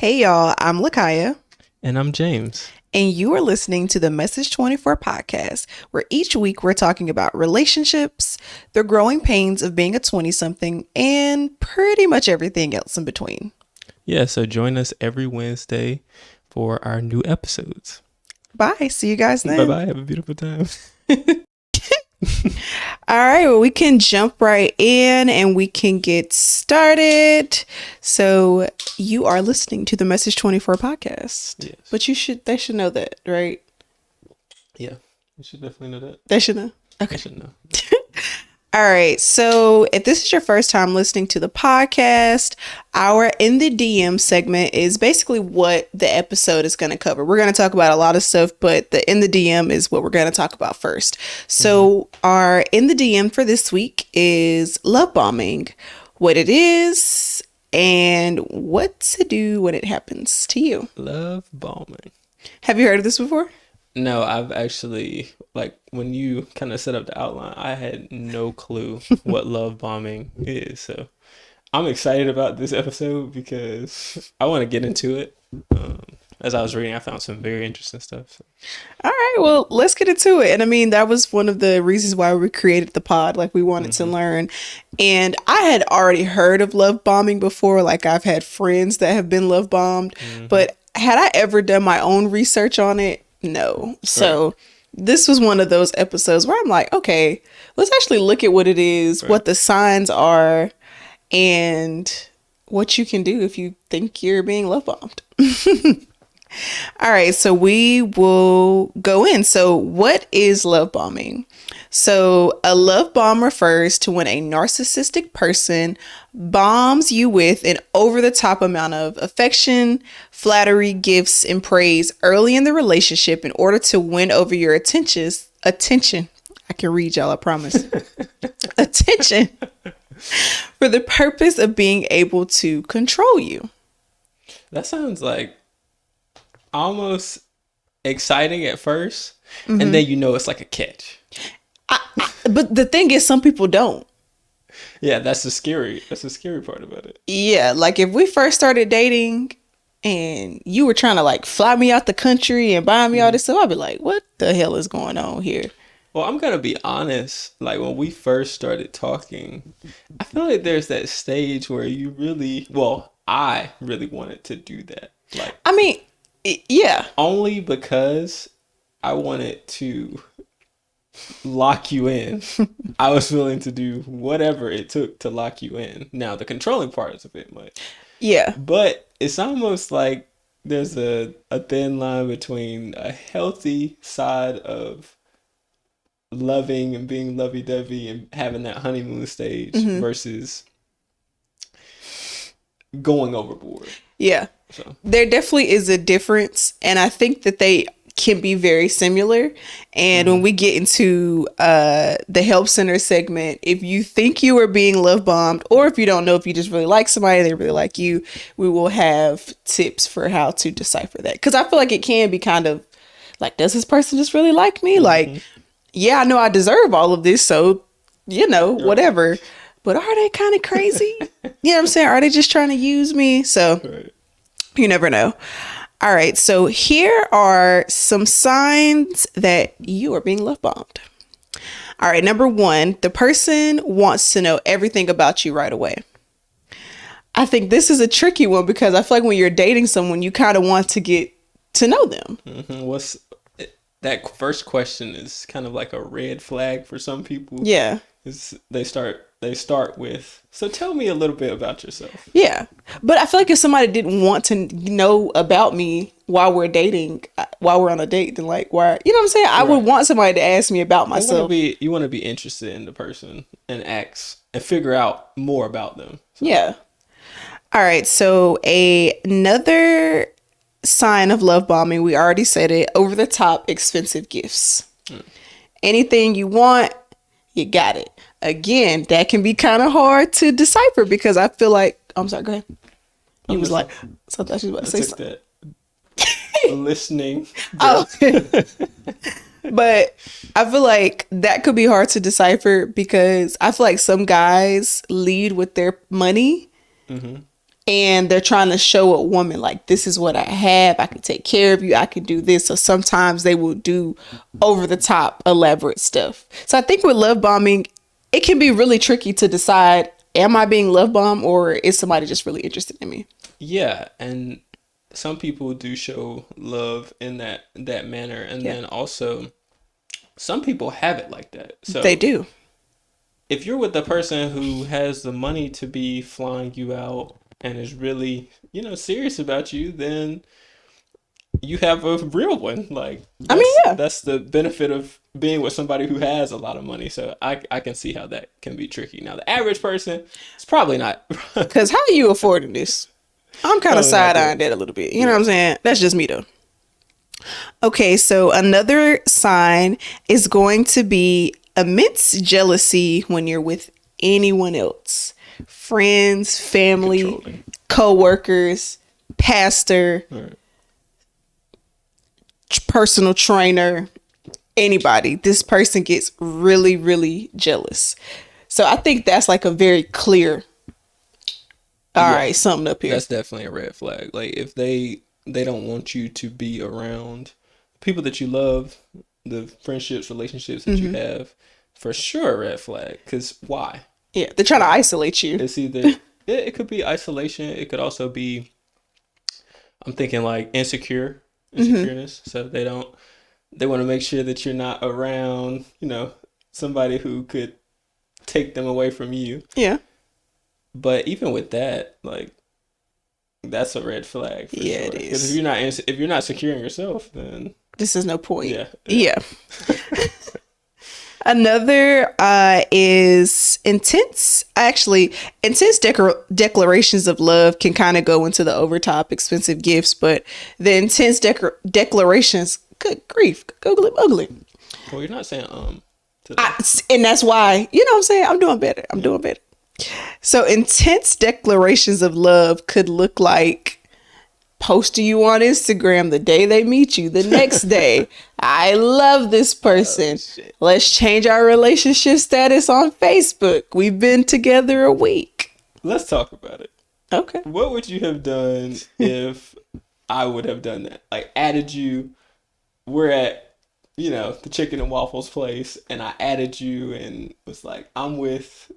Hey y'all, I'm Lakhia, And I'm James. and you are listening to the Message 24 podcast, where each week we're talking about relationships, the growing pains of being a 20-something, and pretty much everything else in between. Yeah, so join us every Wednesday for our new episodes. Bye. See you guys then. Bye-bye. Have a beautiful time. All right, well, we can jump right in and we can get started. So you are listening to the Message 24 podcast. Yes. But they should know that, right? Yeah, you should definitely know that. They should know. Okay. I should know. All right. So if this is your first time listening to the podcast, our In the DM segment is basically what the episode is going to cover. We're going to talk about a lot of stuff, but the In the DM is what we're going to talk about first. So our In the DM for this week is love bombing, what it is, and what to do when it happens to you. Love bombing. Have you heard of this before? No, I've actually, when you kind of set up the outline, I had no clue what love bombing is. So I'm excited about this episode because I want to get into it. As I was reading, I found some very interesting stuff. So. All right, well, let's get into it. And I mean, that was one of the reasons why we created the pod. Like, we wanted to learn. And I had already heard of love bombing before. Like, I've had friends that have been love bombed. But had I ever done my own research on it? No. So this was one of those episodes where I'm like, okay, let's actually look at what it is, what the signs are, and what you can do if you think you're being love bombed. All right, so we will go in. So what is love bombing? So a love bomb refers to when a narcissistic person bombs you with an over-the-top amount of affection, flattery, gifts, and praise early in the relationship in order to win over your attention. I can read, y'all, I promise. Attention. For the purpose of being able to control you. That sounds like almost exciting at first, and then you know it's like a catch. But the thing is, some people don't. Yeah, that's the scary part about it. Yeah, like if we first started dating and you were trying to like fly me out the country and buy me all this stuff, I'd be like, what the hell is going on here? Well, I'm gonna be honest, like when we first started talking, I feel like there's that stage where I really wanted to do that. Like, I mean, yeah. Only because I wanted to lock you in. I was willing to do whatever it took to lock you in. Now, the controlling part is a bit much. Yeah. But it's almost like there's a thin line between a healthy side of loving and being lovey-dovey and having that honeymoon stage versus going overboard. Yeah. So. There definitely is a difference, and I think that they can be very similar. And when we get into the help center segment, if you think you are being love bombed, or if you don't know if you just really like somebody, they really like you, we will have tips for how to decipher that. Because I feel like it can be kind of like, does this person just really like me? Like, yeah, I know I deserve all of this, so, whatever. But are they kind of crazy? You know what I'm saying? Are they just trying to use me? So you never know. All right. So here are some signs that you are being love bombed. All right. Number one, the person wants to know everything about you right away. I think this is a tricky one because I feel like when you're dating someone, you kind of want to get to know them. That first question is kind of like a red flag for some people. Yeah. They start with, so tell me a little bit about yourself. Yeah. But I feel like if somebody didn't want to know about me while we're dating, while we're on a date, then like, why, you know what I'm saying? I would want somebody to ask me about myself. You want to be interested in the person and ask and figure out more about them. So. Yeah. All right. So another sign of love bombing, we already said it, over the top expensive gifts. Anything you want, you got it. Again, that can be kind of hard to decipher because I feel like, I'm sorry, go ahead. He was like, so I thought she was about to say something. Listening. Oh. But I feel like that could be hard to decipher because I feel like some guys lead with their money and they're trying to show a woman like, this is what I have, I can take care of you, I can do this. So sometimes they will do over the top elaborate stuff. So I think with love bombing, it can be really tricky to decide, am I being love bombed, or is somebody just really interested in me? Yeah, and some people do show love in that manner, and then also some people have it like that. So They do. if you're with the person who has the money to be flying you out and is really, serious about you, then you have a real one. Like, that's the benefit of being with somebody who has a lot of money. So I can see how that can be tricky. Now, the average person, it's probably not. Because how are you affording this? I'm kind of side-eyeing that a little bit. You know what I'm saying? That's just me, though. Okay, so another sign is going to be immense jealousy when you're with anyone else. Friends, family, co-workers, pastor, personal trainer, anybody. This person gets really, really jealous. So I think that's like a very clear, all right, something up here. That's definitely a red flag. Like, if they don't want you to be around people that you love, the friendships, relationships that you have, for sure, a red flag. Because why? Yeah, they're trying to isolate you. It's either it could be isolation. It could also be, I'm thinking like insecureness. So they want to make sure that you're not around, somebody who could take them away from you. Yeah. But even with that, like, that's a red flag. For sure. It is. Because if you're not securing yourself, then this is no point. Yeah. Another is intense. Actually, intense declarations of love can kind of go into the overtop expensive gifts, but the intense declarations, good grief, googly ugly. Well, you're not saying and that's why, you know what I'm saying? I'm doing better. So intense declarations of love could look like posting you on Instagram the day they meet you, the next day. I love this person. Let's change our relationship status on Facebook. We've been together a week. Let's talk about it. Okay. What would you have done if I would have done that? Like, added you, we're at, the chicken and waffles place, and I added you and was like, I'm with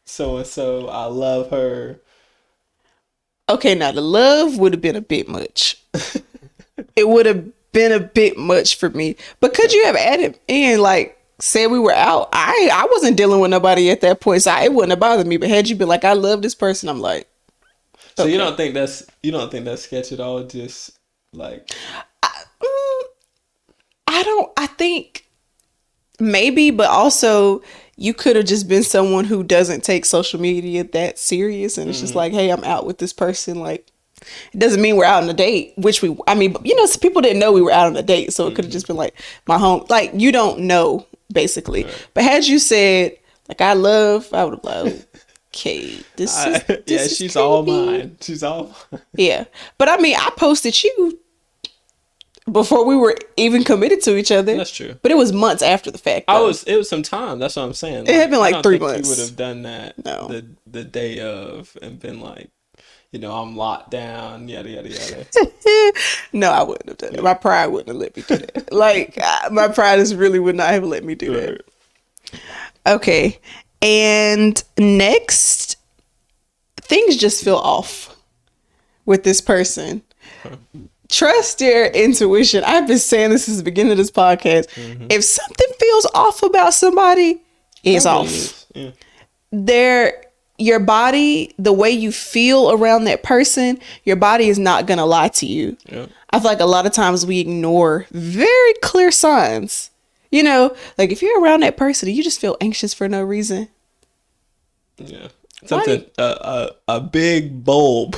so-and-so, I love her. Okay, now the love would have been a bit much. It would have been a bit much for me. But could you have added in, like, said we were out? I wasn't dealing with nobody at that point, so it wouldn't have bothered me. But had you been like, I love this person, I'm like, okay. So you don't think that's sketch at all? Just like, I think maybe, but also you could have just been someone who doesn't take social media that serious, and it's just like, hey, I'm out with this person. Like, it doesn't mean we're out on a date, people didn't know we were out on a date, so it could have just been like my home. Like, you don't know, basically. Right. But had you said like I would have like, okay, she's all mine. She's all mine. Yeah, but I posted you before we were even committed to each other. That's true. But it was months after the fact, though. It was some time. That's what I'm saying. It had been like 3 months. You would have done that the day of and been like, I'm locked down, yada, yada, yada. No, I wouldn't have done it. My pride wouldn't have let me do that. Like, my pride really would not have let me do that. Okay. And next, things just feel off with this person. Trust your intuition. I've been saying this since the beginning of this podcast. If something feels off about somebody, it's off. Yeah. Your body, the way you feel around that person, your body is not going to lie to you. Yeah. I feel like a lot of times we ignore very clear signs. Like if you're around that person and you just feel anxious for no reason. Yeah. Something, a big bulb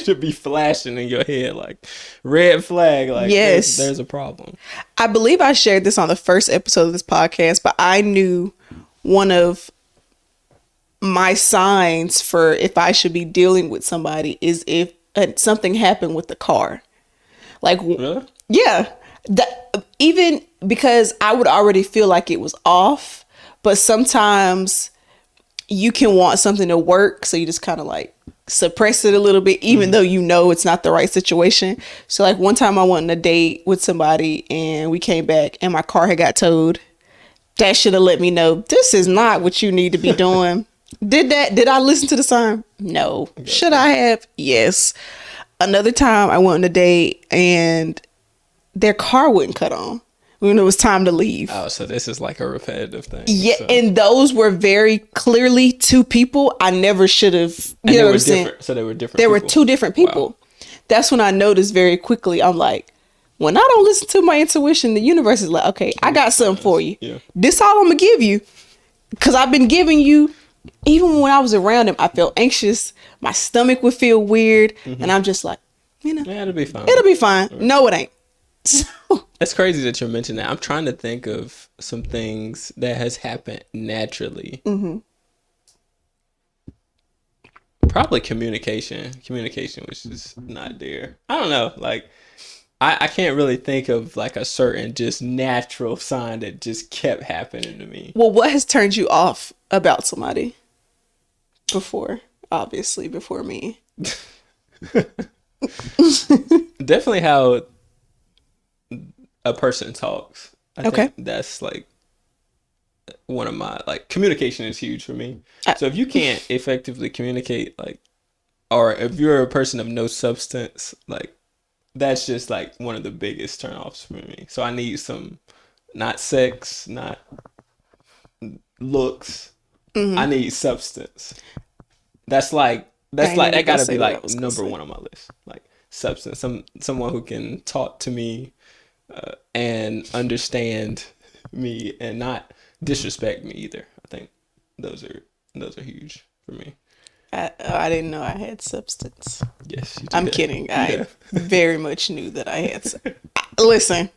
should be flashing in your head, like red flag. Like, yes, there's a problem. I believe I shared this on the first episode of this podcast, but I knew one of my signs for if I should be dealing with somebody is if something happened with the car. Like, really? Yeah. Even because I would already feel like it was off, but sometimes you can want something to work, so you just kind of like suppress it a little bit, even though you know it's not the right situation. So like one time I went on a date with somebody and we came back and my car had got towed. That should have let me know this is not what you need to be doing. Did I listen to the sign? No. Should I have? Yes. Another time I went on a date and their car wouldn't cut on when it was time to leave. Oh, so this is like a repetitive thing. Yeah, so. And those were very clearly two people I never should have. You know what I'm saying? So they were different. There were two different people. Wow. That's when I noticed very quickly. I'm like, when I don't listen to my intuition, the universe is like, okay, I got something for you. Yeah. This all I'm gonna give you, because I've been giving you. Even when I was around him, I felt anxious. My stomach would feel weird, and I'm just like, yeah, it'll be fine. It'll be fine. Right. No, it ain't. It's crazy that you're mentioning that. I'm trying to think of some things that has happened naturally. Probably communication, which is not there. I don't know. Like, I can't really think of like a certain just natural sign that just kept happening to me. Well, what has turned you off about somebody before? Obviously, before me. Definitely how a person talks. I think that's like one of my, like, communication is huge for me. So if you can't effectively communicate, like, or if you're a person of no substance, like, that's just like one of the biggest turnoffs for me. So I need some, not sex, not looks. I need substance. That gotta be like number one on my list. Like substance, someone who can talk to me and understand me and not disrespect me either. I think those are huge for me. I didn't know I had substance. Yes, you did. I'm kidding. I very much knew that I had. Listen,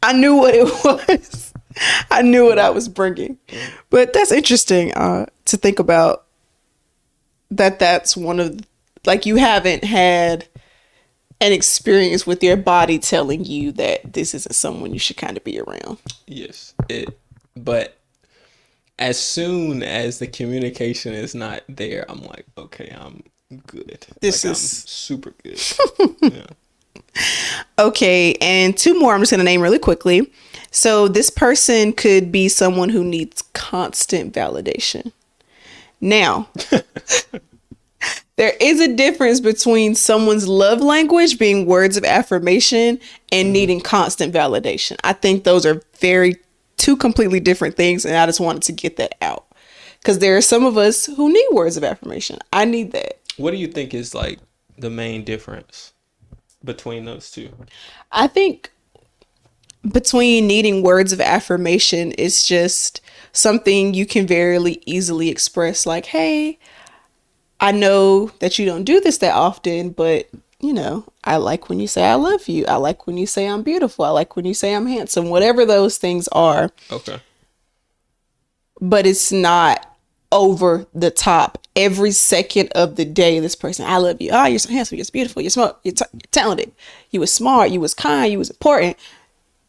I knew what it was. I knew what I was bringing. But that's interesting to think about. That's one of, like, you haven't had an experience with your body telling you that this isn't someone you should kind of be around. Yes, but as soon as the communication is not there, I'm like, okay, I'm good. This is super good. Yeah. Okay, and two more I'm just going to name really quickly. So this person could be someone who needs constant validation. Now, there is a difference between someone's love language being words of affirmation and needing constant validation. I think those are two completely different things, and I just wanted to get that out. Because there are some of us who need words of affirmation. I need that. What do you think is, like, the main difference between those two? I think between needing words of affirmation is just something you can very easily express, like, hey, I know that you don't do this that often, but, you know, I like when you say I love you. I like when you say I'm beautiful. I like when you say I'm handsome. Whatever those things are. Okay. But it's not over the top. Every second of the day, this person, I love you. Oh, you're so handsome. You're so beautiful. You're smart. You're talented. You was smart. You was kind. You was important.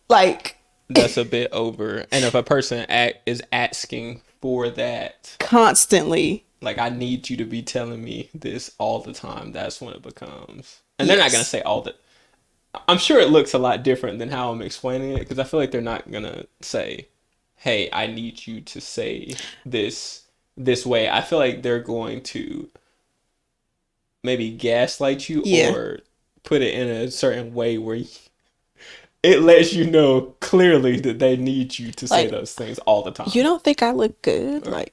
Like, that's a bit over. And if a person is asking for that constantly, like, I need you to be telling me this all the time, that's when it becomes. And they're not going to say all the. I'm sure it looks a lot different than how I'm explaining it, because I feel like they're not going to say, hey, I need you to say this way. I feel like they're going to maybe gaslight you or put it in a certain way where it lets you know clearly that they need you to say those things all the time. You don't think I look good? Like,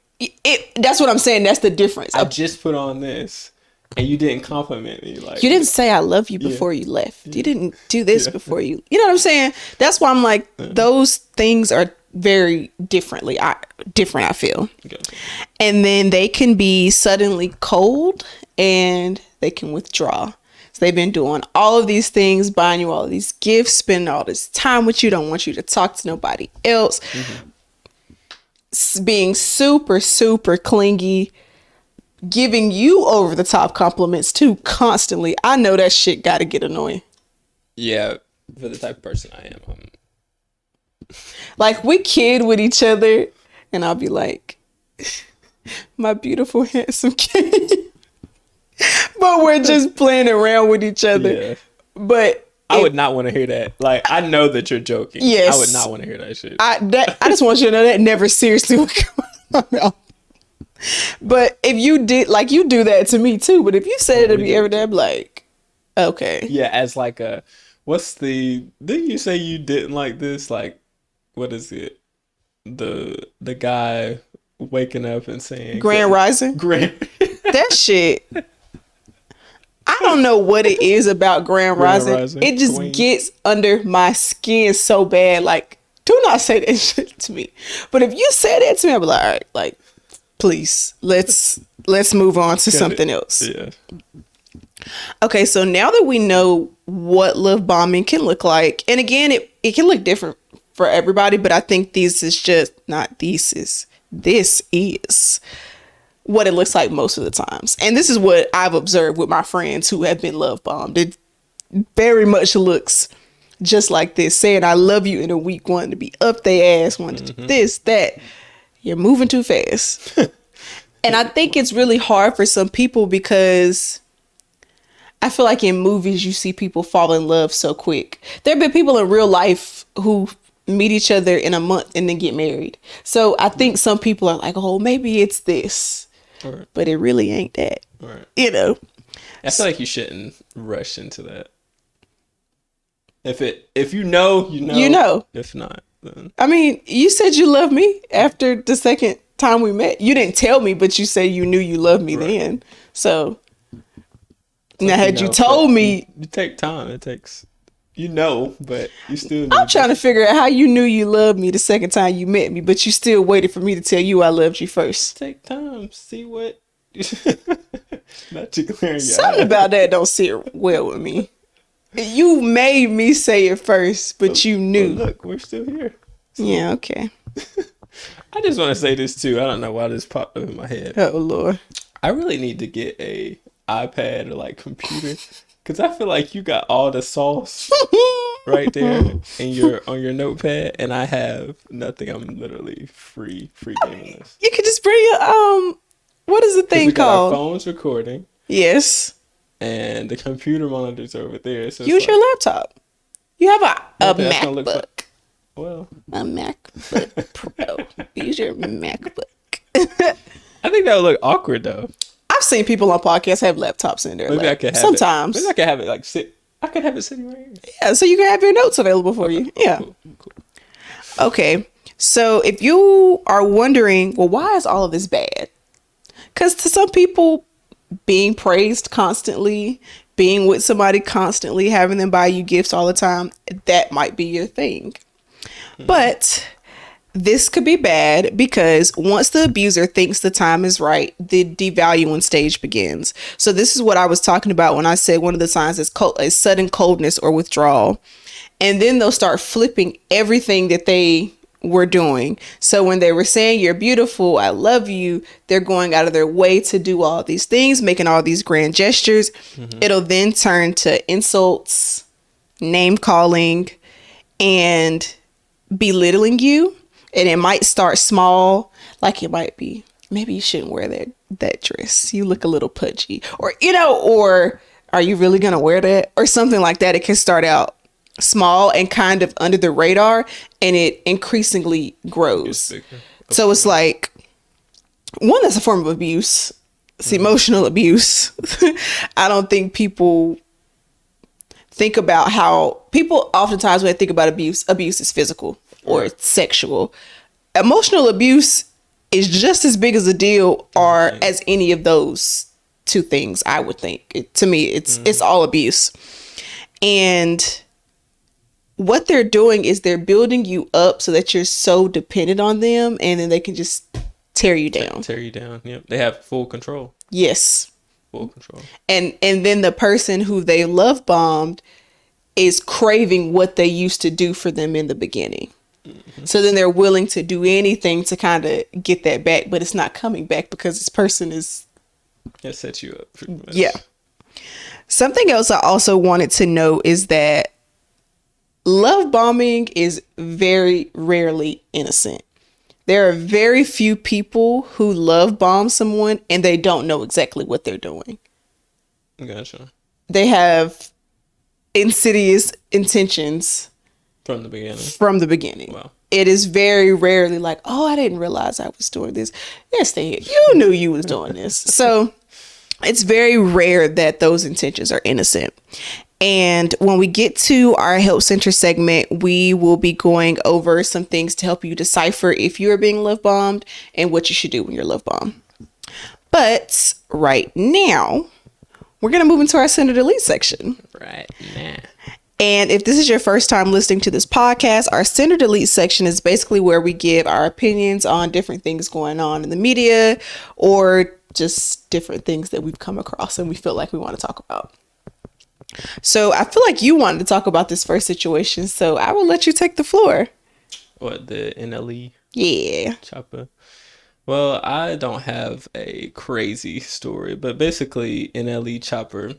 that's what I'm saying. That's the difference. I just put on this and you didn't compliment me. Like, you didn't say I love you before you left. You didn't do this before you know what I'm saying? That's why I'm like, those things are very different, I feel. Okay. And then they can be suddenly cold and they can withdraw. So they've been doing all of these things, buying you all of these gifts, spending all this time with you, don't want you to talk to nobody else. Mm-hmm. Being super, super clingy, giving you over the top compliments too constantly. I know that shit gotta get annoying. Yeah, for the type of person I am. Like, we kid with each other and I'll be like, my beautiful, handsome kid. but we're just playing around with each other. Yeah. But I would not want to hear that. Like, I know that you're joking. Yes. I would not want to hear that shit. I just want you to know that never seriously would come out of my mouth. But if you did, like, you do that to me too. But if you said it to me every day, I'm like, okay. Yeah, as like a, didn't you say you didn't like this? Like, what is it? The guy waking up and saying Grand Rising? That shit. I don't know what it is about Grand Rising. It just gets under my skin so bad. Like, do not say that shit to me. But if you say that to me, I'll be like, all right, like, please, let's move on to something else. Yeah. Okay, so now that we know what love bombing can look like, and again, it can look different for everybody, but I think this is what it looks like most of the times. And this is what I've observed with my friends who have been love bombed. It very much looks just like this, saying I love you in a week, wanting to be up their ass, wanting to do this, that. You're moving too fast. And I think it's really hard for some people because I feel like in movies you see people fall in love so quick. There have been people in real life who meet each other in a month and then get married. So I think some people are like, oh, maybe it's this. Right. But it really ain't that. Right. You know. I feel like you shouldn't rush into that. If you know, you know. You know. If not, then. I mean, you said you loved me after the second time we met. You didn't tell me, but you said you knew you loved me then. So now had you told me, you take time. It takes, but you still I'm trying to figure out how you knew you loved me the second time you met me, but you still waited for me to tell you I loved you first. Take time. See what. Not you clearing your Something eyes. about that don't sit well with me. You made me say it first, but you knew. But look, we're still here. So. Yeah, okay. I just want to say this too. I don't know why this popped up in my head. Oh Lord. I really need to get a iPad or like computer because I feel like you got all the sauce right there on your notepad, and I have nothing. I'm literally free gaming this. You could just bring your what is the thing we got called? our phones recording. Yes. And the computer monitors over there. So use your laptop. You have a MacBook. Well, a MacBook Pro. Use your MacBook. I think that would look awkward though. I've seen people on podcasts have laptops in there. Maybe I could have sometimes. Maybe I could have it like sit. I could have it sitting right here. Yeah, so you can have your notes available for you. Yeah. Cool. Okay. So if you are wondering, well, why is all of this bad? Because to some people, being praised constantly, being with somebody constantly, having them buy you gifts all the time, that might be your thing. But this could be bad because once the abuser thinks the time is right, the devaluing stage begins. So this is what I was talking about when I said one of the signs is sudden coldness or withdrawal. And then they'll start flipping everything that they were doing. So when they were saying you're beautiful, I love you, they're going out of their way to do all these things, making all these grand gestures. It'll then turn to insults, name calling, and belittling you. And it might start small, like it might be, maybe you shouldn't wear that dress, you look a little pudgy, or or are you really gonna wear that, or something like that. It can start out small and kind of under the radar, and it increasingly grows. So it's like, one, that's a form of abuse. It's emotional abuse. I don't think people think about how people oftentimes when they think about abuse is physical or sexual. Emotional abuse is just as big as a deal or as any of those two things, I would think. To me, it's all abuse. And what they're doing is they're building you up so that you're so dependent on them, and then they can just tear you down. Yep. They have full control. Yes. Full control. And then the person who they love bombed is craving what they used to do for them in the beginning. So then they're willing to do anything to kind of get that back, but it's not coming back because this person is... It sets you up. Pretty much. Yeah. Something else I also wanted to know is that love bombing is very rarely innocent. There are very few people who love bomb someone and they don't know exactly what they're doing. Gotcha. They have insidious intentions From the beginning. from the beginning. Wow. It is very rarely like, oh, I didn't realize I was doing this. Yes, you knew you was doing this. So it's very rare that those intentions are innocent. And when we get to our Help Center segment, we will be going over some things to help you decipher if you are being love bombed and what you should do when you're love bombed. But right now, we're going to move into our Send or Delete section. Right now. And if this is your first time listening to this podcast, our Send or Delete section is basically where we give our opinions on different things going on in the media or just different things that we've come across and we feel like we want to talk about. So I feel like you wanted to talk about this first situation, so I will let you take the floor. What, the NLE? Yeah. Chopper? Well, I don't have a crazy story, but basically NLE Chopper,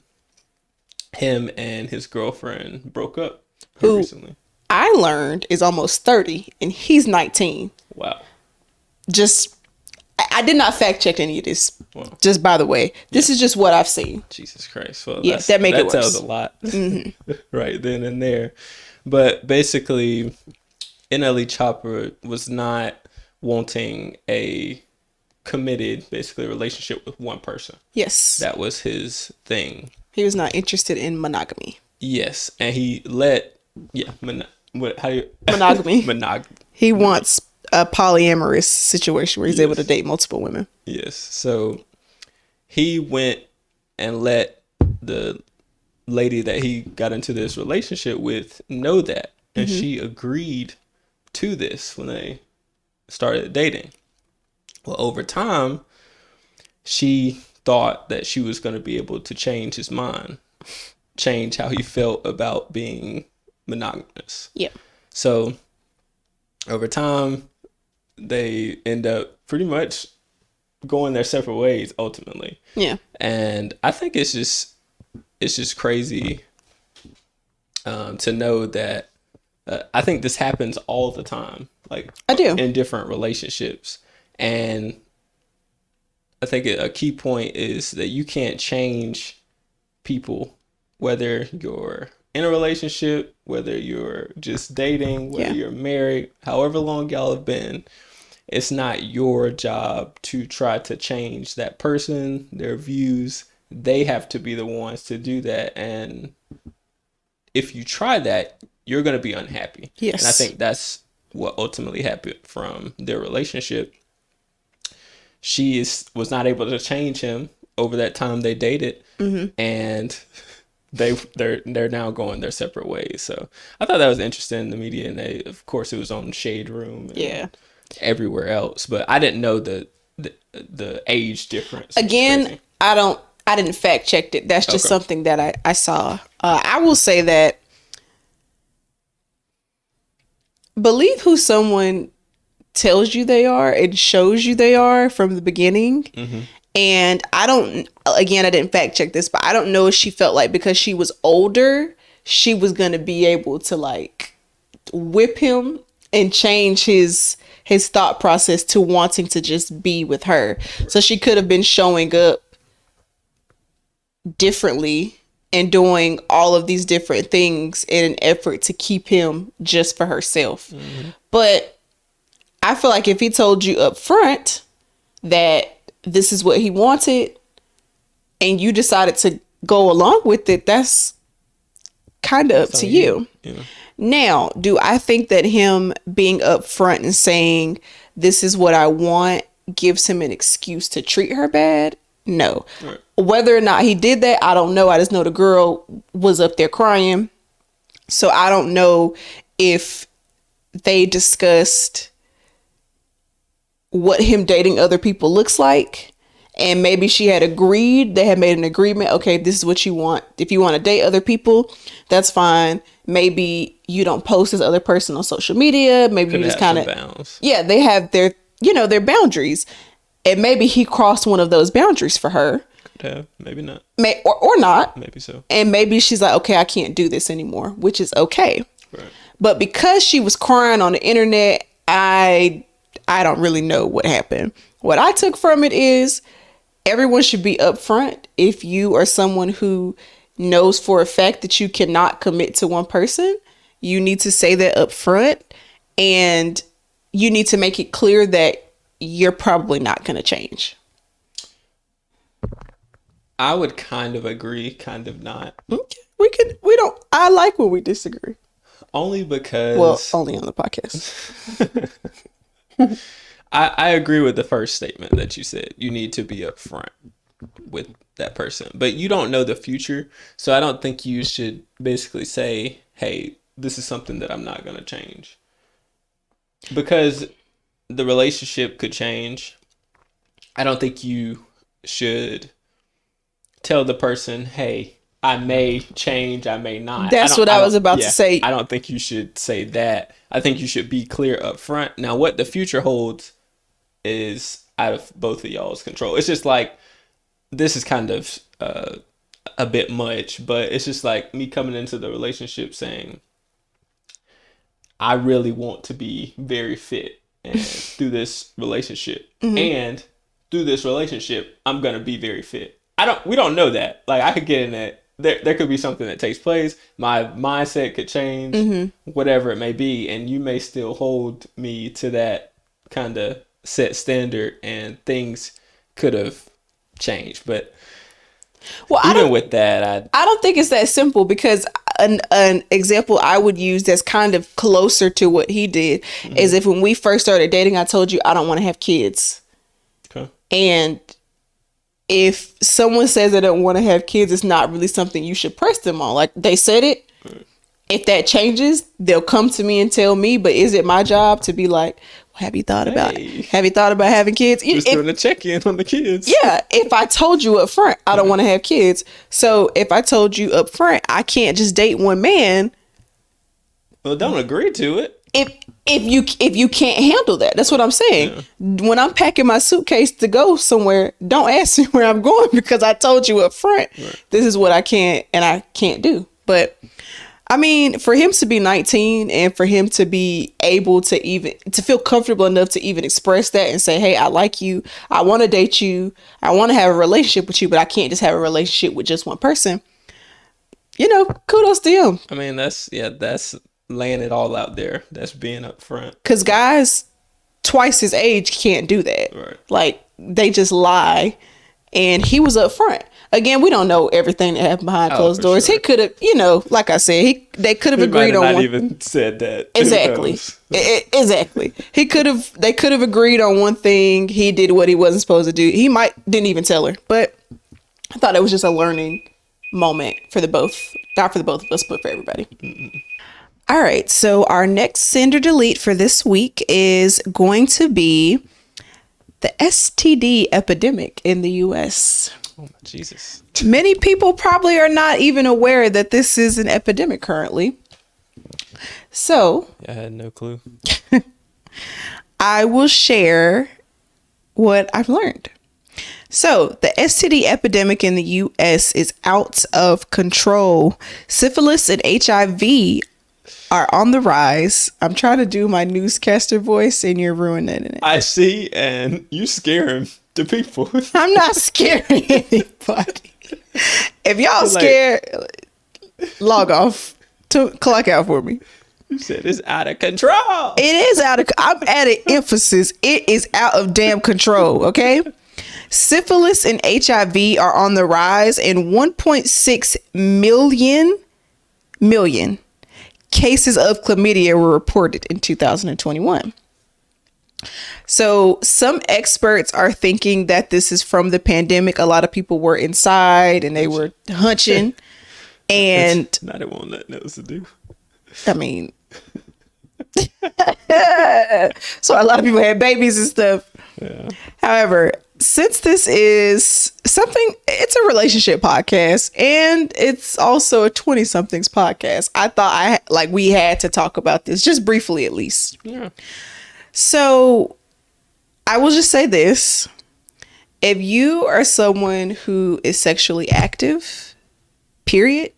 him and his girlfriend broke up recently. I learned is almost 30 and he's 19. Wow. Just, I did not fact check any of this. Wow. Just by the way, this is just what I've seen. Jesus Christ. Well, Yeah, that make it worse. tells a lot right then and there. But basically, NLE Chopper was not wanting a committed, basically, relationship with one person. Yes. That was his thing. He was not interested in monogamy. Yes. And he let, Monogamy. Monogamy. He wants a polyamorous situation where he's able to date multiple women. Yes. So he went and let the lady that he got into this relationship with know that. And she agreed to this when they started dating. Well, over time, she thought that she was going to be able to change his mind, change how he felt about being monogamous. Yep. So over time, they end up pretty much going their separate ways ultimately. Yeah. And I think it's just crazy to know that I think this happens all the time, like I do, in different relationships. And I think a key point is that you can't change people, whether you're in a relationship, whether you're just dating, whether you're married, however long y'all have been. It's not your job to try to change that person, their views. They have to be the ones to do that. And if you try that, you're going to be unhappy. Yes. And I think that's what ultimately happened from their relationship. She was not able to change him over that time they dated. And they're now going their separate ways. So I thought that was interesting in the media. And of course, it was on Shade Room and everywhere else. But I didn't know the age difference. Again, I didn't fact check it. That's just something that I saw. I will say that believe who someone tells you they are and shows you they are from the beginning. And I didn't fact check this, but I don't know if she felt like because she was older, she was going to be able to like whip him and change his thought process to wanting to just be with her. So she could have been showing up differently and doing all of these different things in an effort to keep him just for herself. But I feel like if he told you up front that this is what he wanted and you decided to go along with it, that's kind of up to you. Now, do I think that him being upfront and saying this is what I want gives him an excuse to treat her bad? No. Right. Whether or not he did that, I don't know. I just know the girl was up there crying. So I don't know if they discussed what him dating other people looks like. And maybe she had agreed, they had made an agreement. Okay, this is what you want. If you want to date other people, that's fine. Maybe you don't post this other person on social media. Maybe you just kind of, they have their, their boundaries. And maybe he crossed one of those boundaries for her. Could have, maybe not. Or not. Maybe so. And maybe she's like, okay, I can't do this anymore, which is okay. Right. But because she was crying on the internet, I don't really know what happened. What I took from it is everyone should be upfront. if you are someone who knows for a fact that you cannot commit to one person, you need to say that up front, and you need to make it clear that you're probably not going to change. I would kind of agree, kind of not. Okay. I like when we disagree. Only because... Well, only on the podcast. I agree with the first statement that you said. You need to be upfront with that person. But you don't know the future. So I don't think you should basically say, hey, this is something that I'm not going to change. Because the relationship could change. I don't think you should tell the person, hey, I may change, I may not. That's what I was about to say. I don't think you should say that. I think you should be clear up front. Now, what the future holds is out of both of y'all's control. It's just like, this is kind of a bit much, but it's just like me coming into the relationship saying, I really want to be very fit and through this relationship. Mm-hmm. And through this relationship, I'm going to be very fit. We don't know that. Like, I could get in that. There could be something that takes place. My mindset could change, mm-hmm. whatever it may be. And you may still hold me to that kind of set standard, and things could have changed. But even with that, I don't think it's that simple, because an example I would use that's kind of closer to what he did, mm-hmm. is if when we first started dating, I told you I don't want to have kids. Okay. And if someone says they don't want to have kids, it's not really something you should press them on. Like, they said it. Right. If that changes, they'll come to me and tell me. But is it my job to be like, well, have you thought about it? Have you thought about having kids? Just doing a check-in on the kids. Yeah. If I told you up front, I don't want to have kids. So if I told you up front, I can't just date one man. Well, don't agree to it. If you can't handle that, that's what I'm saying. Yeah. When I'm packing my suitcase to go somewhere, don't ask me where I'm going, because I told you up front, right, this is what I can and I can't do. But I mean, for him to be 19 and for him to be able to even to feel comfortable enough to even express that and say, hey, I like you, I want to date you, I want to have a relationship with you, but I can't just have a relationship with just one person. You know, kudos to him. I mean, that's laying it all out there. That's being upfront. Because guys twice his age can't do that. Right. Like, they just lie. And he was upfront. Again, we don't know everything that happened behind closed doors. Sure. He could have, like I said, they could have agreed on. Not even said that. Exactly. Exactly. They could have agreed on one thing. He did what he wasn't supposed to do. He didn't even tell her. But I thought it was just a learning moment for not for the both of us, but for everybody. Mm-mm. All right, so our next send or delete for this week is going to be the STD epidemic in the U.S. Oh, my Jesus. Many people probably are not even aware that this is an epidemic currently. So, I had no clue. I will share what I've learned. So, the STD epidemic in the U.S. is out of control. Syphilis and HIV are on the rise. I'm trying to do my newscaster voice and you're ruining it. I see, and you scare the people. I'm not scaring anybody. If y'all scared, log off to clock out for me. You said it's out of control. It is I'm adding emphasis. It is out of damn control, okay? Syphilis and HIV are on the rise, and 1.6 million cases of chlamydia were reported in 2021. So some experts are thinking that this is from the pandemic. A lot of people were inside and they were hunching. And now they won't let nothing to do. I mean, so a lot of people had babies and stuff. Yeah. However, since this is it's a relationship podcast and it's also a 20-somethings podcast, I thought we had to talk about this just briefly, at least. Yeah. So I will just say this. If you are someone who is sexually active, period,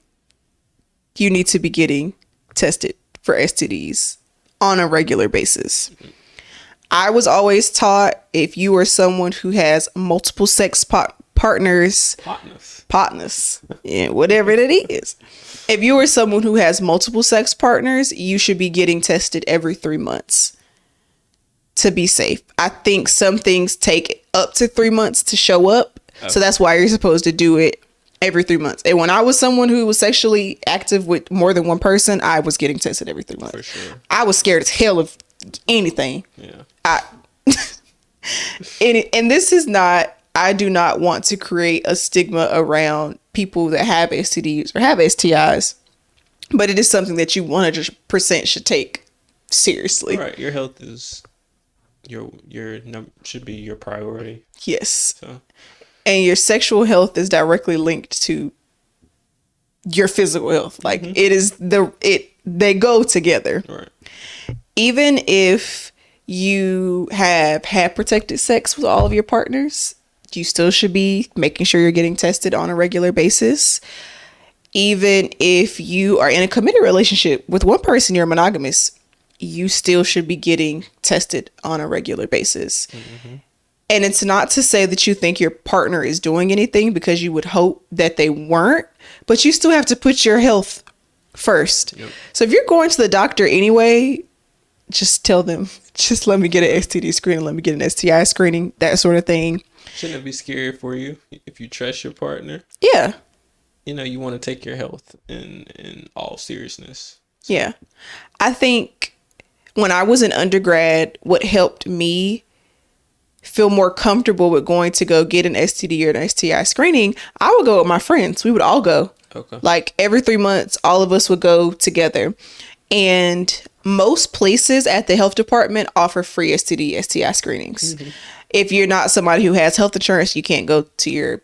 you need to be getting tested for STDs on a regular basis. I was always taught if you are someone who has multiple sex partners, partners, yeah, whatever it is. If you are someone who has multiple sex partners, you should be getting tested every 3 months to be safe. I think some things take up to 3 months to show up. Okay. So that's why you're supposed to do it every 3 months. And when I was someone who was sexually active with more than one person, I was getting tested every 3 months. For sure. I was scared as hell of anything. Yeah. And this is not, I do not want to create a stigma around people that have STDs or have STIs, but it is something that you 100% should take seriously. Right. Your health is should be your priority. Yes. So. And your sexual health is directly linked to your physical health. Like it is they go together. Right. Even if you have had protected sex with all of your partners, you still should be making sure you're getting tested on a regular basis. Even if you are in a committed relationship with one person, you're monogamous, you still should be getting tested on a regular basis. Mm-hmm. And it's not to say that you think your partner is doing anything, because you would hope that they weren't, but you still have to put your health first. Yep. So if you're going to the doctor anyway, just tell them, just let me get an STD screening, let me get an STI screening, that sort of thing. Shouldn't it be scary for you if you trust your partner? Yeah. You know, you want to take your health in all seriousness. So. Yeah. I think when I was an undergrad, what helped me feel more comfortable with going to go get an STD or an STI screening, I would go with my friends. We would all go. Okay. Like every 3 months, all of us would go together. And most places at the health department offer free STD, STI screenings. Mm-hmm. If you're not somebody who has health insurance, you can't go to your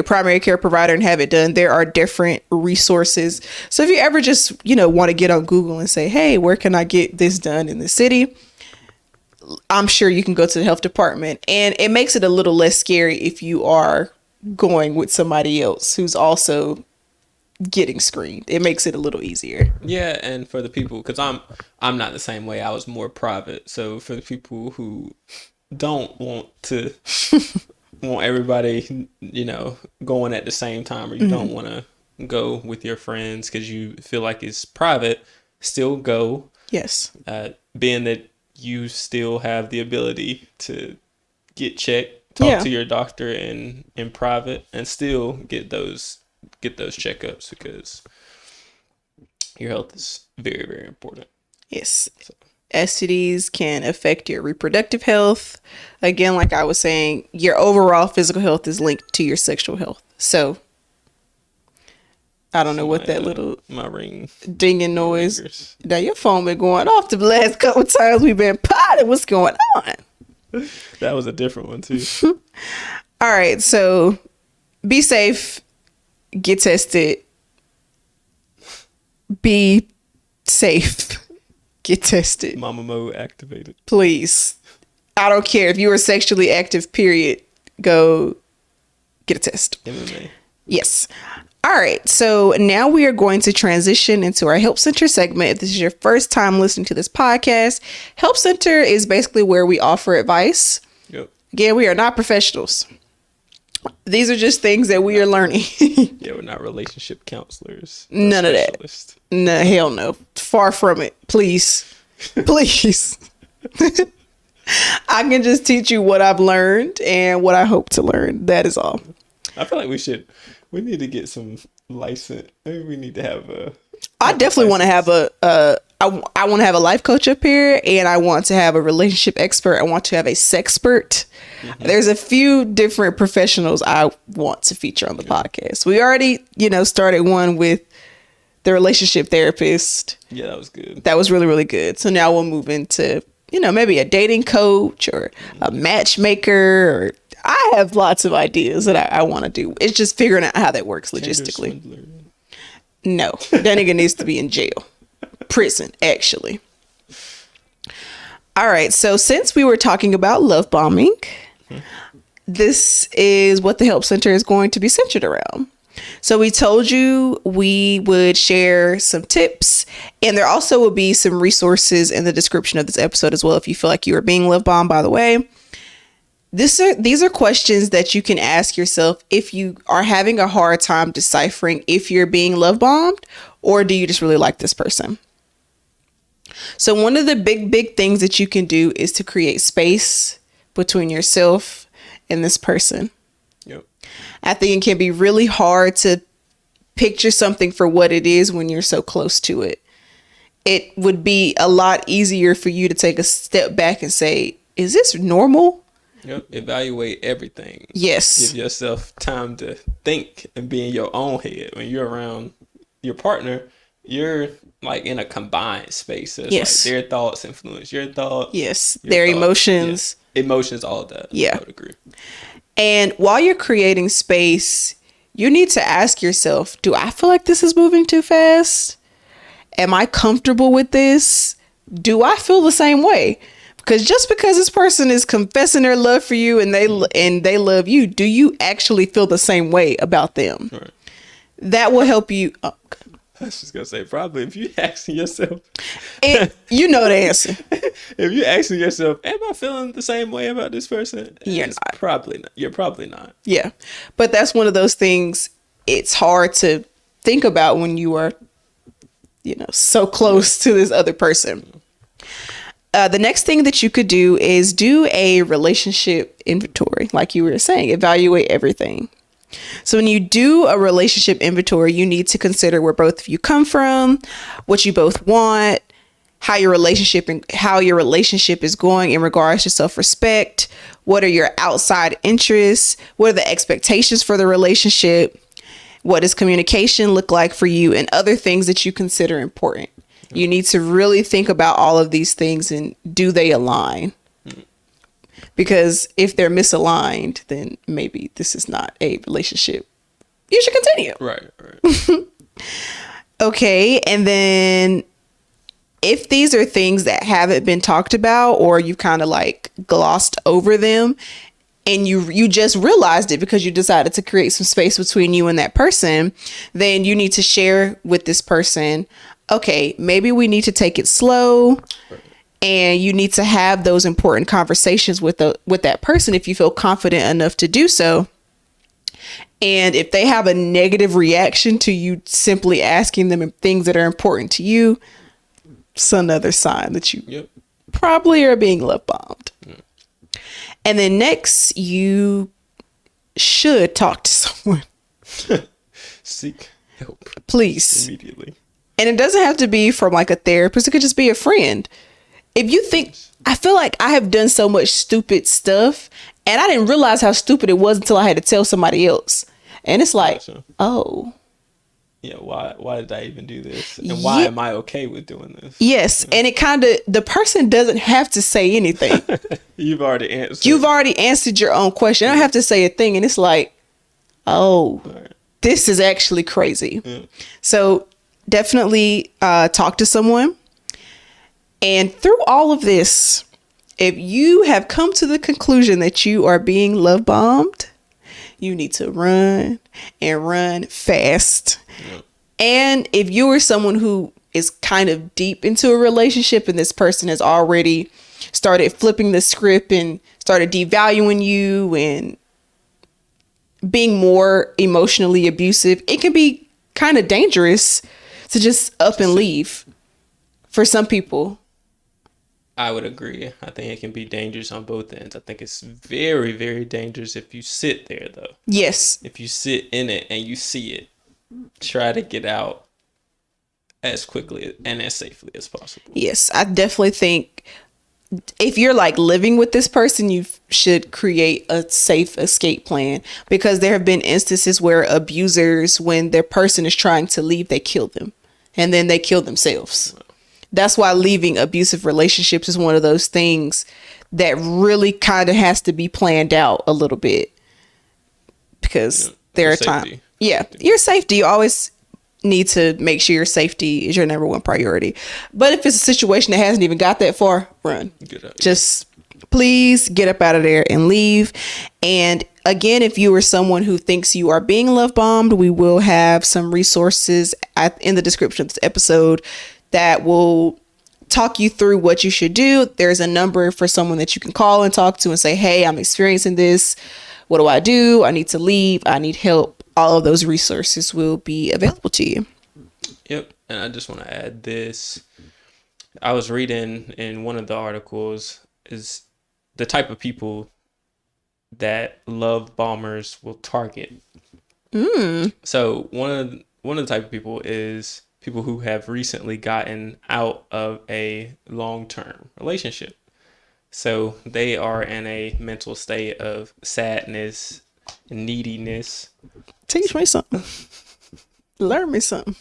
primary care provider and have it done. There are different resources. So if you ever just, want to get on Google and say, hey, where can I get this done in the city? I'm sure you can go to the health department, and it makes it a little less scary if you are going with somebody else who's also getting screened. It makes it a little easier. Yeah. And for the people, because I'm not the same way. I was more private. So for the people who don't want to want everybody, going at the same time, or you don't want to go with your friends because you feel like it's private, still go. Yes. Being that you still have the ability to get checked, talk to your doctor in private, and still get those checkups, because your health is very, very important. Yes. So. STDs can affect your reproductive health. Again, like I was saying, your overall physical health is linked to your sexual health. So I don't know what that little my ring dinging noise. Fingers. Now your phone been going off the last couple times we've been potted. What's going on? That was a different one too. All right, so be safe, get tested, be safe. Get tested. Mama mode activated. Please. I don't care if you are sexually active, period. Go get a test. MMA. Yes. All right. So now we are going to transition into our Help Center segment. If this is your first time listening to this podcast, Help Center is basically where we offer advice. Yep. Again, we are not professionals. These are just things that we are learning. Yeah, we're not relationship counselors. None of that. No, hell no. Far from it. Please. Please. I can just teach you what I've learned and what I hope to learn. That is all. I feel like we need to get some license. Maybe we need to have a... I definitely want to have I want to have a life coach up here, and I want to have a relationship expert. I want to have a sexpert. Mm-hmm. There's a few different professionals I want to feature on the podcast. We already, started one with the relationship therapist. Yeah, that was good. That was really, really good. So now we'll move into, maybe a dating coach or a matchmaker. Or I have lots of ideas that I want to do. It's just figuring out how that works logistically. No, that nigga needs to be in jail. Prison, actually. All right. So since we were talking about love bombing, this is what the Help Center is going to be centered around. So we told you we would share some tips, and there also will be some resources in the description of this episode as well if you feel like you are being love bombed. By the way, These are questions that you can ask yourself if you are having a hard time deciphering if you're being love bombed or do you just really like this person. So one of the big things that you can do is to create space between yourself and this person. Yep. I think it can be really hard to picture something for what it is when you're so close to it. It would be a lot easier for you to take a step back and say, is this normal? Yep. Evaluate everything. Yes. Give yourself time to think and be in your own head. When you're around your partner, you're like in a combined space. So it's Yes. like their thoughts influence your thoughts. Yes. Your Their thoughts. emotions. Yeah. Emotions, all of that. Yeah. I would agree. And while you're creating space, you need to ask yourself, do I feel like this is moving too fast? Am I comfortable with this? Do I feel the same way? Because just because this person is confessing their love for you and they love you, do you actually feel the same way about them? Right. That will help you. Oh, I was just gonna say, probably if you asking yourself, you know the answer. if you asking yourself, am I feeling the same way about this person? You're It's not. Probably not. You're probably not. Yeah, but that's one of those things. It's hard to think about when you are, so close to this other person. The next thing that you could do is do a relationship inventory, like you were saying, evaluate everything. So when you do a relationship inventory, you need to consider where both of you come from, what you both want, how your relationship is going in regards to self-respect. What are your outside interests? What are the expectations for the relationship? What does communication look like for you, and other things that you consider important? You need to really think about all of these things and do they align? Because if they're misaligned, then maybe this is not a relationship you should continue. Right. Okay. And then if these are things that haven't been talked about or you kind of like glossed over them and you just realized it because you decided to create some space between you and that person, then you need to share with this person, okay, maybe we need to take it slow. And you need to have those important conversations with that person if you feel confident enough to do so. And if they have a negative reaction to you simply asking them things that are important to you, it's another sign that you probably are being love bombed. And then next, you should talk to someone. Seek help. Please. Immediately. And it doesn't have to be from like a therapist. It could just be a friend. If you think, I feel like I have done so much stupid stuff and I didn't realize how stupid it was until I had to tell somebody else. And it's like, oh. Yeah, why did I even do this? And why am I okay with doing this? Yes. And it the person doesn't have to say anything. You've already answered. You've already answered your own question. I don't have to say a thing. And it's like, oh, this is actually crazy. Yeah. So definitely talk to someone. And through all of this, if you have come to the conclusion that you are being love bombed, you need to run and run fast. Yep. And if you are someone who is kind of deep into a relationship and this person has already started flipping the script and started devaluing you and being more emotionally abusive, it can be kind of dangerous to just up and leave for some people. I would agree. I think it can be dangerous on both ends. I think it's very, very dangerous if you sit there, though. Yes. If you sit in it and you see it, try to get out as quickly and as safely as possible. Yes, I definitely think if you're like living with this person, you should create a safe escape plan, because there have been instances where abusers, when their person is trying to leave, they kill them and then they kill themselves. Wow. That's why leaving abusive relationships is one of those things that really kind of has to be planned out a little bit, because there are times. Yeah, your safety. You always need to make sure your safety is your number one priority. But if it's a situation that hasn't even got that far, run. Just please get up out of there and leave. And again, if you are someone who thinks you are being love bombed, we will have some resources in the description of this episode that will talk you through what you should do. There's a number for someone that you can call and talk to and say, hey, I'm experiencing this. What do I do? I need to leave. I need help. All of those resources will be available to you. Yep. And I just want to add this. I was reading in one of the articles is the type of people that love bombers will target. So one of the type of people is people who have recently gotten out of a long-term relationship. So they are in a mental state of sadness and neediness. Teach me something. Learn me something.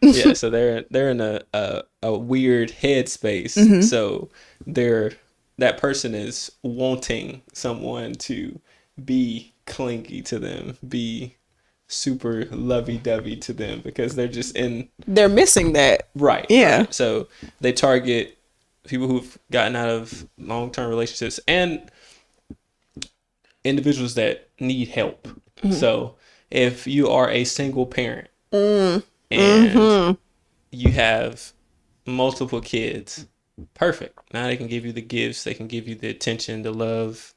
Yeah, so they're in a weird headspace. So that person is wanting someone to be clingy to them, be super lovey-dovey to them, because they're missing that. Right. Yeah. Right. So they target people who've gotten out of long-term relationships and individuals that need help. So if you are a single parent and you have multiple kids, perfect. Now they can give you the gifts, they can give you the attention, the love,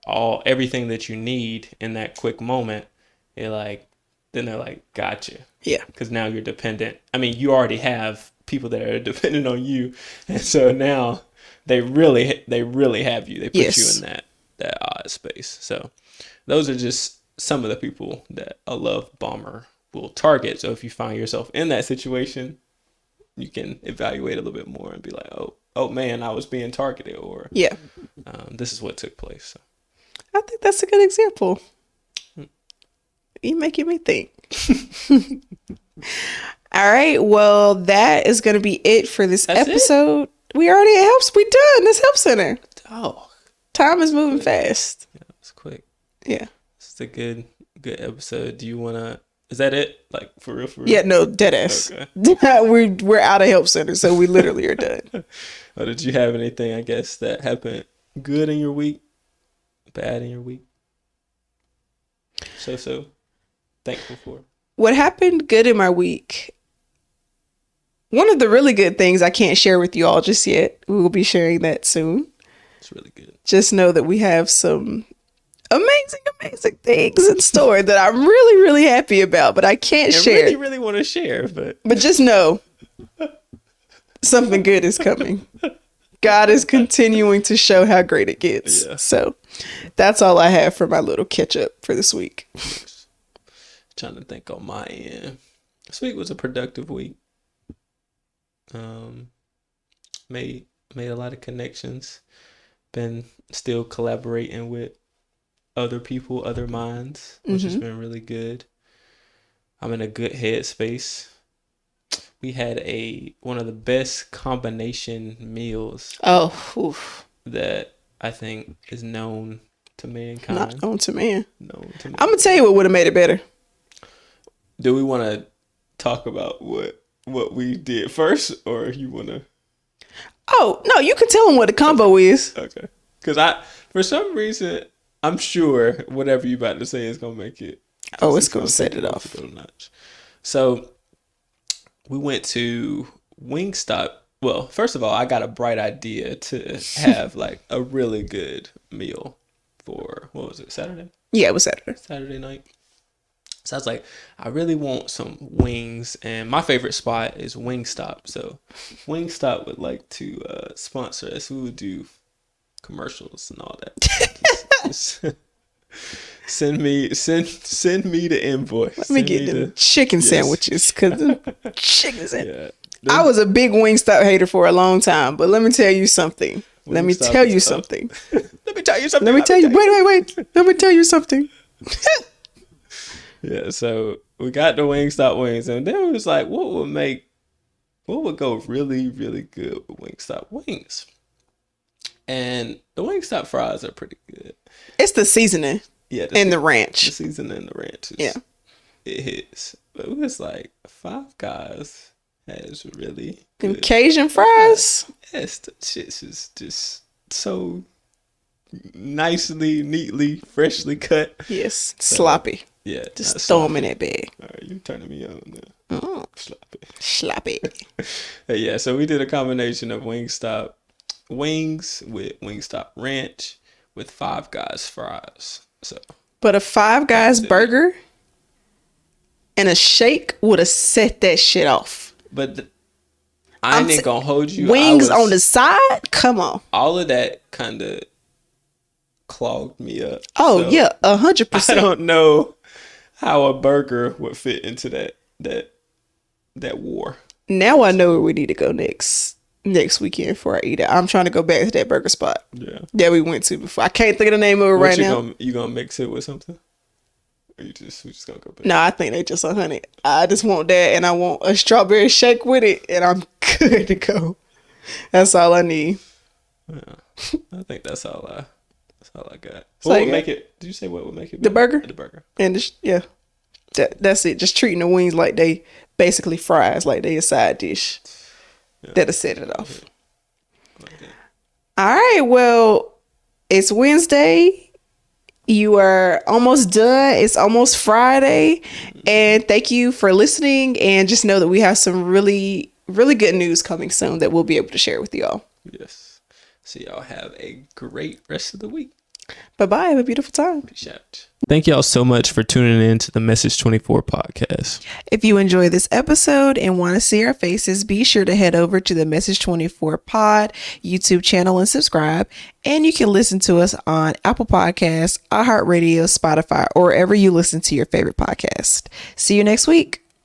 everything that you need in that quick moment. They're like, gotcha. Yeah. Because now you're dependent. I mean, you already have people that are dependent on you, and so now they really have you. They put you in that odd space. So those are just some of the people that a love bomber will target. So if you find yourself in that situation, you can evaluate a little bit more and be like, oh man, I was being targeted, or this is what took place. So. I think that's a good example. You making me think. All right. Well, that is going to be it for this episode. We already at helps. We done this help center. Oh, time is moving fast. Yeah, it's quick. Yeah, it's a good episode. Do you want to? Is that it? Like for real? Yeah, no, dead ass. Okay. we're out of help center, so we literally are done. Well, did you have anything, I guess, that happened good in your week, bad in your week? So thankful for. What happened good in my week? One of the really good things I can't share with you all just yet. We will be sharing that soon. It's really good. Just know that we have some amazing things in store that I'm really, really happy about, but I can't share. I really want to share, but just know something good is coming. God is continuing to show how great it gets. Yeah. So that's all I have for my little catch up for this week. Trying to think on my end. This week was a productive week. Made a lot of connections. Been still collaborating with other people, other minds, which has been really good. I'm in a good headspace. We had one of the best combination meals. That I think is known to mankind. Not known to man. Known to man. I'm gonna tell you what would have made it better. Do we want to talk about what we did first, or you want to? Oh no, you can tell them what the combo is. Okay, because for some reason I'm sure whatever you about to say is gonna make it. It's gonna set it off. So we went to Wingstop. Well, first of all, I got a bright idea to have like a really good meal for, what was it, Saturday? Yeah, it was Saturday. Saturday night. So I was like, I really want some wings, and my favorite spot is Wingstop. So Wingstop would like to sponsor us. We would do commercials and all that. just send me the invoice. Let me get the chicken sandwiches, because the chicken sandwiches. Yeah. I was a big Wingstop hater for a long time, but let me tell you something. Wait. Let me tell you something. Wait. Let me tell you something. Yeah, so we got the Wingstop wings, and then we was like, what would go really, really good with Wingstop wings? And the Wingstop fries are pretty good. It's the seasoning. Yeah. And the ranch. The seasoning and the ranch. Yeah. It hits. But it was like Five Guys has really good. Them Cajun fries? Yes, the shit is just so nicely, neatly, freshly cut. Yes. Sloppy. Yeah. Just throw them in that bag. All right, you turning me on now. Sloppy. Yeah, so we did a combination of Wingstop wings with Wingstop ranch with Five Guys fries. So But a Five that Guys was it. burger and a shake would have set that shit off. But I ain't gonna hold you. Wings on the side? Come on. All of that kind of clogged me up. Oh, So yeah, I 100%. don't know how a burger would fit into that war. Now I know where we need to go next weekend before I eat it. I'm trying to go back to that burger spot that we went to before. I can't think of the name of it right now. You gonna mix it with something? Or we just gonna go back? No, I think they just 100. I just want that, and I want a strawberry shake with it, and I'm good to go. That's all I need. Yeah, I think that's all I got. So What would make it? Did you say what would make it? The burger? The burger. And that's it. Just treating the wings like they basically fries, like they a side dish. Yeah. That'll set it off. Like that. All right. Well, it's Wednesday. You are almost done. It's almost Friday. And thank you for listening. And just know that we have some really, really good news coming soon that we'll be able to share with y'all. Yes. So y'all have a great rest of the week. Bye-bye. Have a beautiful time. Peace out. Thank y'all so much for tuning in to the Message 24 podcast. If you enjoy this episode and want to see our faces, be sure to head over to the Message 24 Pod YouTube channel and subscribe. And you can listen to us on Apple Podcasts, iHeartRadio, Spotify, or wherever you listen to your favorite podcast. See you next week.